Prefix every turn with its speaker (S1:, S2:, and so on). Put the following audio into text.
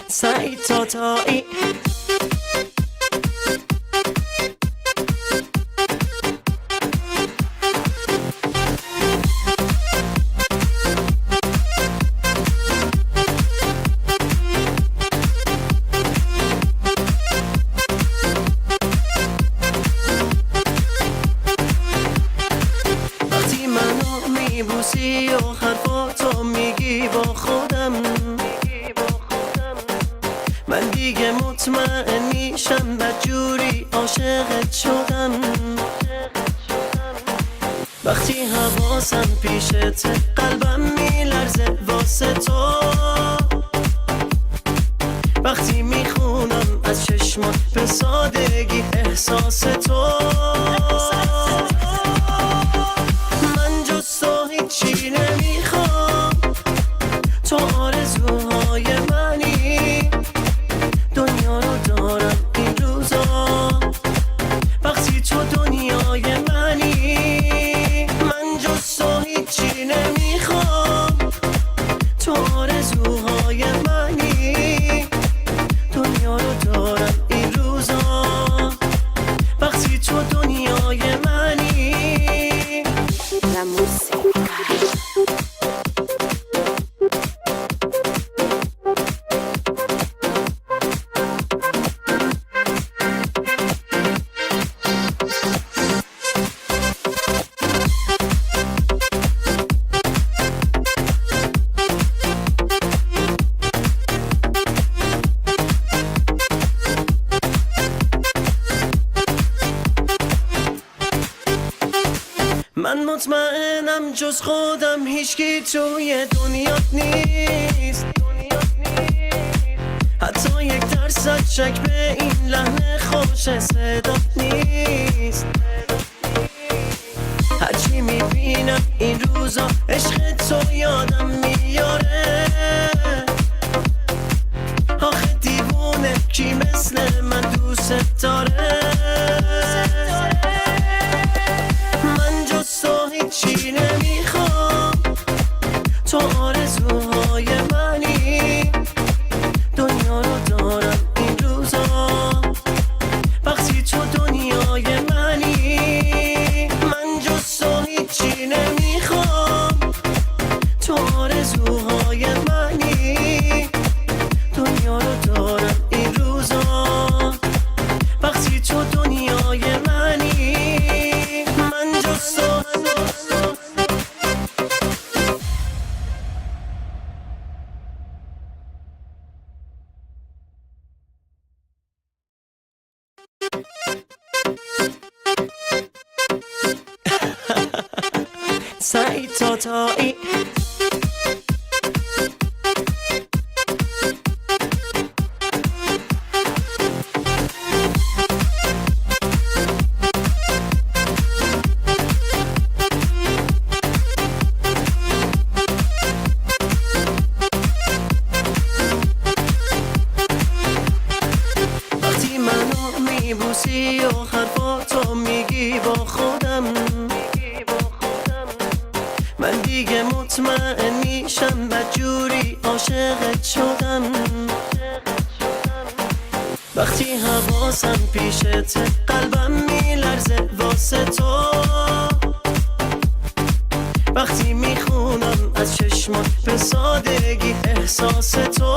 S1: سعید تاتایی وقتی منو میبوسی و حرفاتو میگی با خودم، من دیگه مطمئن میشم بدجوری عاشقت شدم. وقتی حواسم پیشت قلبم میلرزه واسه تو، وقتی میخونم از چشمات به سادگی احساس تو. من جز تو هیچی نمیخوام، تو آرزوهای منی، دنیا رو دارم این روزا وقتی تو دنیای منی. من جز تو هیچی نمیخوام، تو آرزوهای منی، دنیا رو دارم این روزا وقتی تو دنیای منی. La música. من مطمئنم جز خودم هیچکی توی دنیات نیست، حتی یک درصد شک به این لحن خوش صدات نیست. هرچی میبینم این روزا عشق تو یادم میاره، آخه دیوونه کی مثل من دوست داره. هیچی نمیخوام، تو آرزوهای منی، دنیا رو دارم این روزا وقتی تو دنیای منی. من جز تو هیچی نمیخوام، تو آرزوهای منی، دنیا رو دارم این روزا وقتی تو دنیای منی. من جز تو سعید تاتایی وقتی منو میبوسی و حرفاتو میگی با خودم، من دیگه مطمئن میشم بدجوری عاشقت شدم. وقتی حواسم پیشت قلبم میلرزه واسه تو، وقتی میخونم از چشمات به سادگی احساس تو.